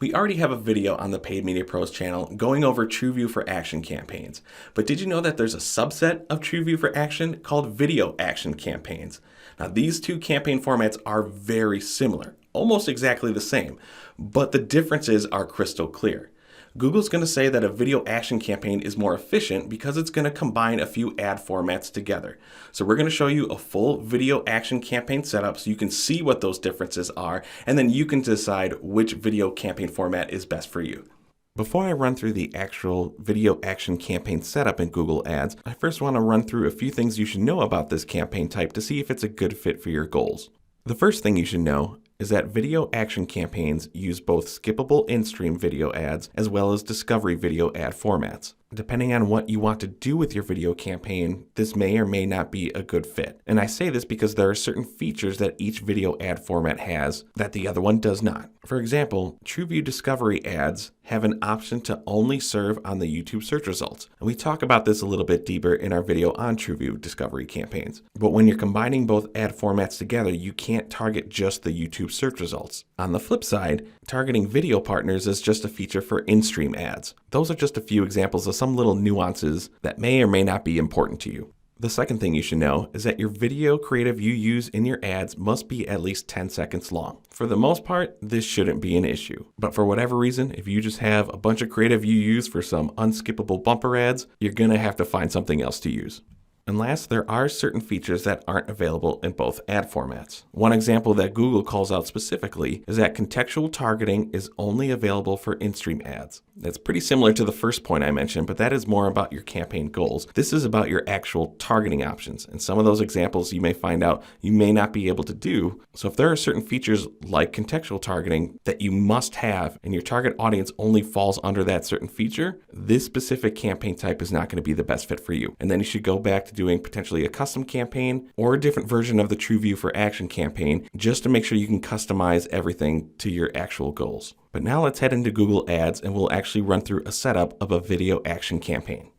We already have a video on the Paid Media Pros channel going over TrueView for action campaigns. But did you know that there's a subset of TrueView for action called video action campaigns? Now, these two campaign formats are very similar, almost exactly the same, but the differences are crystal clear. Google's going to say that a video action campaign is more efficient because it's going to combine a few ad formats together. So we're going to show you a full video action campaign setup so you can see what those differences are, and then you can decide which video campaign format is best for you. Before I run through the actual video action campaign setup in Google Ads, I first want to run through a few things you should know about this campaign type to see if it's a good fit for your goals. The first thing you should know is that video action campaigns use both skippable in-stream video ads as well as discovery video ad formats. Depending on what you want to do with your video campaign, this may or may not be a good fit. And I say this because there are certain features that each video ad format has that the other one does not. For example, TrueView discovery ads have an option to only serve on the YouTube search results. And we talk about this a little bit deeper in our video on TrueView discovery campaigns. But when you're combining both ad formats together, you can't target just the YouTube search results. On the flip side, targeting video partners is just a feature for in-stream ads. Those are just a few examples of some little nuances that may or may not be important to you. The second thing you should know is that your video creative you use in your ads must be at least 10 seconds long. For the most part, this shouldn't be an issue. But for whatever reason, if you just have a bunch of creative you use for some unskippable bumper ads, you're gonna have to find something else to use. And last, there are certain features that aren't available in both ad formats. One example that Google calls out specifically is that contextual targeting is only available for in-stream ads. That's pretty similar to the first point I mentioned, but that is more about your campaign goals. This is about your actual targeting options. And some of those examples you may find out you may not be able to do. So if there are certain features like contextual targeting that you must have and your target audience only falls under that certain feature, this specific campaign type is not going to be the best fit for you. And then you should go back to doing potentially a custom campaign or a different version of the TrueView for action campaign just to make sure you can customize everything to your actual goals. But now let's head into Google Ads and we'll actually run through a setup of a video action campaign.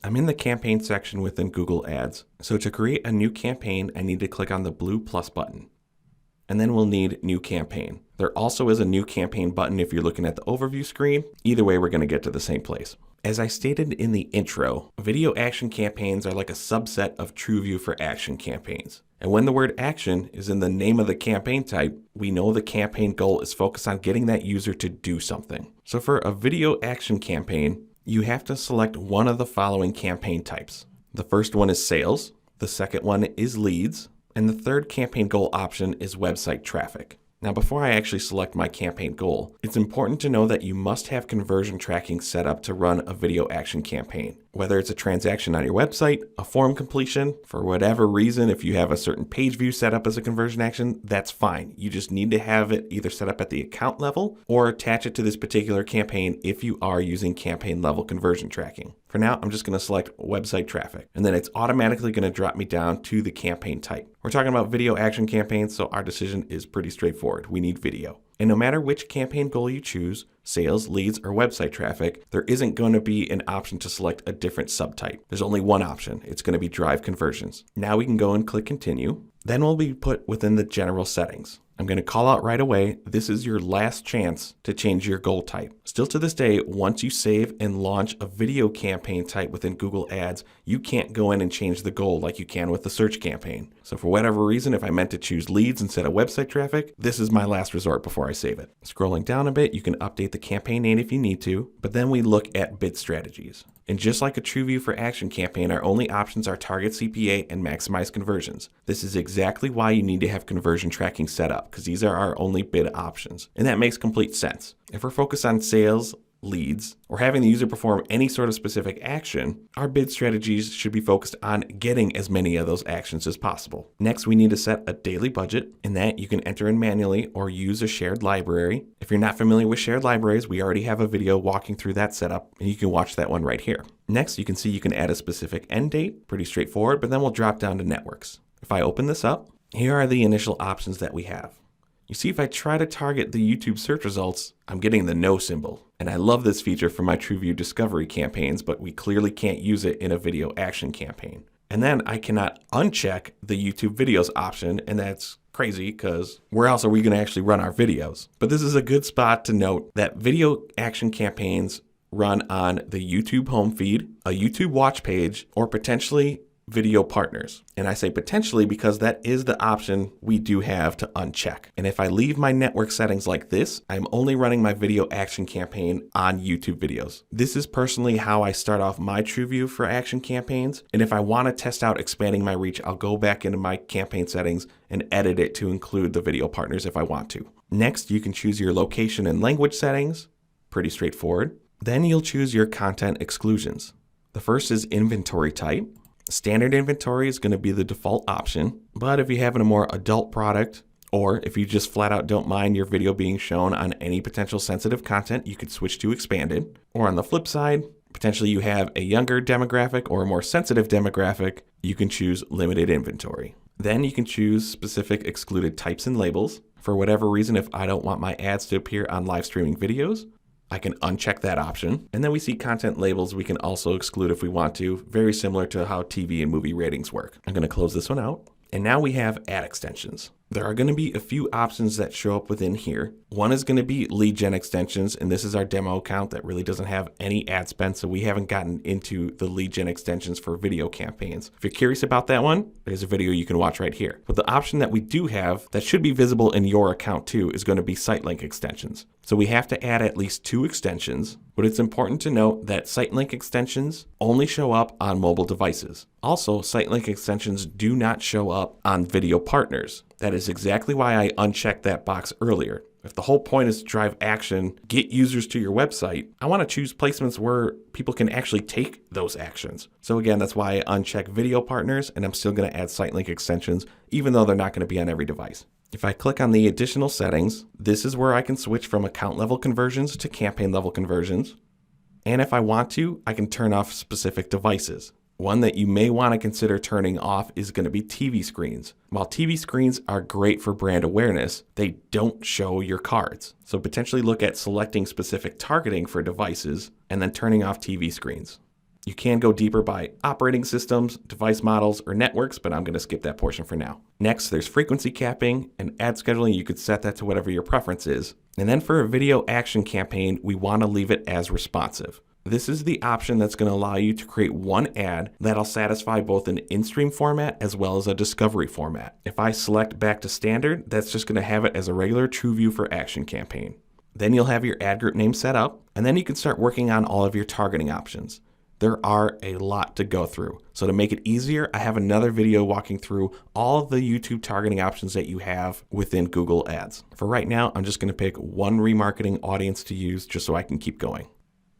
I'm in the campaign section within Google Ads. So to create a new campaign, I need to click on the blue plus button. And then we'll need new campaign. There also is a new campaign button if you're looking at the overview screen. Either way, we're going to get to the same place. As I stated in the intro, video action campaigns are like a subset of TrueView for action campaigns. And when the word action is in the name of the campaign type, we know the campaign goal is focused on getting that user to do something. So for a video action campaign, you have to select one of the following campaign types. The first one is sales, the second one is leads, and the third campaign goal option is website traffic. Now, before I actually select my campaign goal, it's important to know that you must have conversion tracking set up to run a video action campaign. Whether it's a transaction on your website, a form completion, for whatever reason, if you have a certain page view set up as a conversion action, that's fine. You just need to have it either set up at the account level or attach it to this particular campaign if you are using campaign level conversion tracking. For now, I'm just going to select website traffic, and then it's automatically going to drop me down to the campaign type. We're talking about video action campaigns, so our decision is pretty straightforward. We need video. And no matter which campaign goal you choose, sales, leads, or website traffic, there isn't going to be an option to select a different subtype. There's only one option. It's going to be drive conversions. Now we can go and click continue. Then we'll be put within the general settings. I'm going to call out right away, this is your last chance to change your goal type. Still to this day, once you save and launch a video campaign type within Google Ads, you can't go in and change the goal like you can with the search campaign. So for whatever reason, if I meant to choose leads instead of website traffic, this is my last resort before I save it. Scrolling down a bit, you can update the campaign name if you need to, but then we look at bid strategies. And just like a TrueView for action campaign, our only options are target CPA and maximize conversions. This is exactly why you need to have conversion tracking set up, because these are our only bid options. And that makes complete sense. If we're focused on sales, leads, or having the user perform any sort of specific action, our bid strategies should be focused on getting as many of those actions as possible. Next, we need to set a daily budget. In that, you can enter in manually or use a shared library. If you're not familiar with shared libraries, we already have a video walking through that setup, and you can watch that one right here. Next, you can see you can add a specific end date, pretty straightforward, but then we'll drop down to networks. If I open this up, here are the initial options that we have. You see, if I try to target the YouTube search results, I'm getting the no symbol. And I love this feature for my TrueView discovery campaigns, but we clearly can't use it in a video action campaign. And then I cannot uncheck the YouTube videos option, and that's crazy because where else are we going to actually run our videos? But this is a good spot to note that video action campaigns run on the YouTube home feed, a YouTube watch page, or potentially video partners. And I say potentially because that is the option we do have to uncheck. And if I leave my network settings like this, I'm only running my video action campaign on YouTube videos. This is personally how I start off my TrueView for action campaigns. And if I want to test out expanding my reach, I'll go back into my campaign settings and edit it to include the video partners if I want to. Next, you can choose your location and language settings. Pretty straightforward. Then you'll choose your content exclusions. The first is inventory type. Standard inventory is going to be the default option, but if you have a more adult product, or if you just flat out don't mind your video being shown on any potential sensitive content, you could switch to expanded. Or on the flip side, potentially you have a younger demographic or a more sensitive demographic, you can choose limited inventory. Then you can choose specific excluded types and labels. For whatever reason, if I don't want my ads to appear on live streaming videos, I can uncheck that option. And then we see content labels we can also exclude if we want to, very similar to how TV and movie ratings work. I'm going to close this one out. And now we have ad extensions. There are going to be a few options that show up within here. One is going to be lead gen extensions, and this is our demo account that really doesn't have any ad spend, so we haven't gotten into the lead gen extensions for video campaigns. If you're curious about that one, there's a video you can watch right here. But the option that we do have that should be visible in your account too is going to be site link extensions. So we have to add at least 2 extensions, but it's important to note that site link extensions only show up on mobile devices. Also, site link extensions do not show up on video partners. That is exactly why I unchecked that box earlier. If the whole point is to drive action, get users to your website, I want to choose placements where people can actually take those actions. So again, that's why I uncheck video partners, and I'm still going to add site link extensions, even though they're not going to be on every device. If I click on the additional settings, this is where I can switch from account level conversions to campaign level conversions. And if I want to, I can turn off specific devices. One that you may want to consider turning off is going to be TV screens. While TV screens are great for brand awareness, they don't show your cards. So potentially look at selecting specific targeting for devices and then turning off TV screens. You can go deeper by operating systems, device models, or networks, but I'm going to skip that portion for now. Next, there's frequency capping and ad scheduling. You could set that to whatever your preference is. And then for a video action campaign, we want to leave it as responsive. This is the option that's going to allow you to create one ad that'll satisfy both an in-stream format as well as a discovery format. If I select back to standard, that's just going to have it as a regular TrueView for action campaign. Then you'll have your ad group name set up, and then you can start working on all of your targeting options. There are a lot to go through. So to make it easier, I have another video walking through all of the YouTube targeting options that you have within Google Ads. For right now, I'm just going to pick one remarketing audience to use just so I can keep going.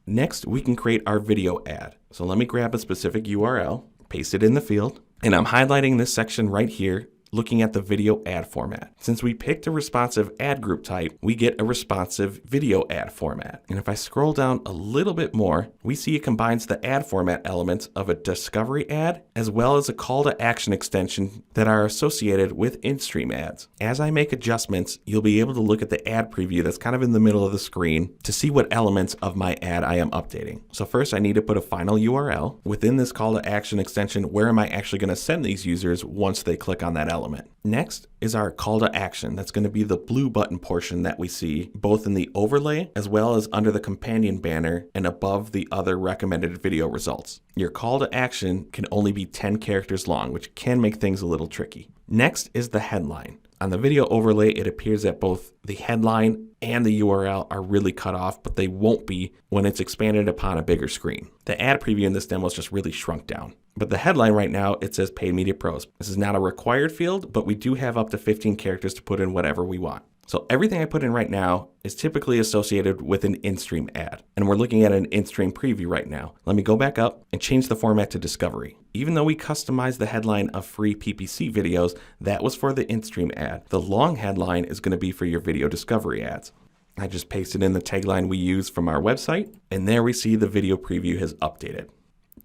Next, we can create our video ad. So let me grab a specific URL, paste it in the field, and I'm highlighting this section right here, looking at the video ad format. Since we picked a responsive ad group type, we get a responsive video ad format. And if I scroll down a little bit more, we see it combines the ad format elements of a discovery ad as well as a call to action extension that are associated with in-stream ads. As I make adjustments, you'll be able to look at the ad preview that's kind of in the middle of the screen to see what elements of my ad I am updating. So first I need to put a final URL. Within this call to action extension, where am I actually going to send these users once they click on that element? Next is our call to action. That's going to be the blue button portion that we see both in the overlay as well as under the companion banner and above the other recommended video results. Your call to action can only be 10 characters long, which can make things a little tricky. Next is the headline. On the video overlay, it appears that both the headline and the URL are really cut off, but they won't be when it's expanded upon a bigger screen. The ad preview in this demo is just really shrunk down. But the headline right now, it says Paid Media Pros. This is not a required field, but we do have up to 15 characters to put in whatever we want. So everything I put in right now is typically associated with an in-stream ad. And we're looking at an in-stream preview right now. Let me go back up and change the format to discovery. Even though we customized the headline of free PPC videos, that was for the in-stream ad. The long headline is going to be for your video discovery ads. I just pasted in the tagline we use from our website, and there we see the video preview has updated.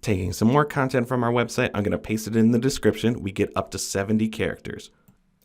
Taking some more content from our website, I'm going to paste it in the description. We get up to 70 characters.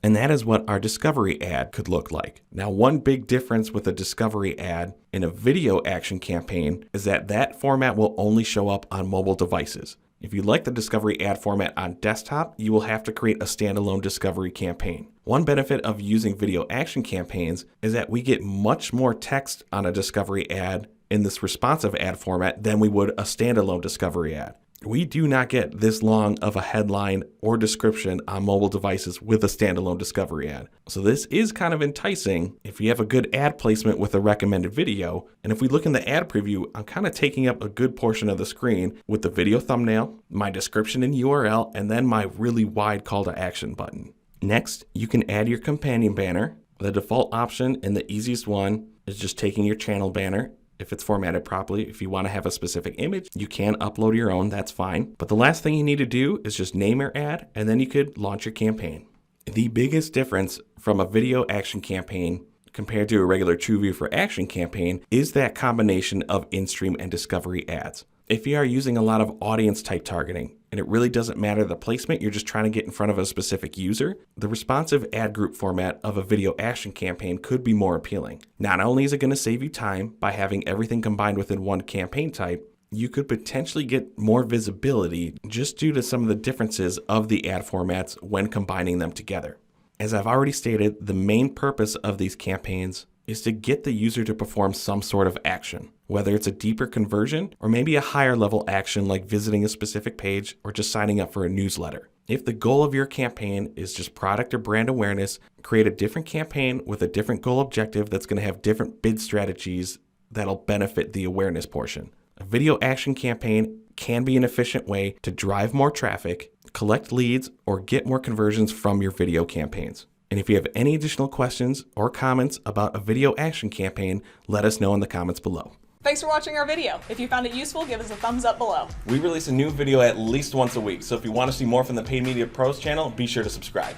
And that is what our discovery ad could look like. Now, one big difference with a discovery ad in a video action campaign is that that format will only show up on mobile devices. If you like the discovery ad format on desktop, you will have to create a standalone discovery campaign. One benefit of using video action campaigns is that we get much more text on a discovery ad in this responsive ad format than we would a standalone discovery ad. We do not get this long of a headline or description on mobile devices with a standalone discovery ad. So this is kind of enticing if you have a good ad placement with a recommended video. And if we look in the ad preview, I'm kind of taking up a good portion of the screen with the video thumbnail, my description and URL, and then my really wide call to action button. Next, you can add your companion banner. The default option and the easiest one is just taking your channel banner. If it's formatted properly, if you want to have a specific image, you can upload your own, that's fine. But the last thing you need to do is just name your ad, and then you could launch your campaign. The biggest difference from a video action campaign compared to a regular TrueView for action campaign is that combination of in-stream and discovery ads. If you are using a lot of audience type targeting, and it really doesn't matter the placement, you're just trying to get in front of a specific user, the responsive ad group format of a video action campaign could be more appealing. Not only is it going to save you time by having everything combined within one campaign type, you could potentially get more visibility just due to some of the differences of the ad formats when combining them together. As I've already stated, the main purpose of these campaigns is to get the user to perform some sort of action, whether it's a deeper conversion or maybe a higher level action like visiting a specific page or just signing up for a newsletter. If the goal of your campaign is just product or brand awareness, create a different campaign with a different goal objective that's going to have different bid strategies that'll benefit the awareness portion. A video action campaign can be an efficient way to drive more traffic, collect leads, or get more conversions from your video campaigns. And if you have any additional questions or comments about a video action campaign, let us know in the comments below. Thanks for watching our video. If you found it useful, give us a thumbs up below. We release a new video at least once a week, so if you want to see more from the Paid Media Pros channel, be sure to subscribe.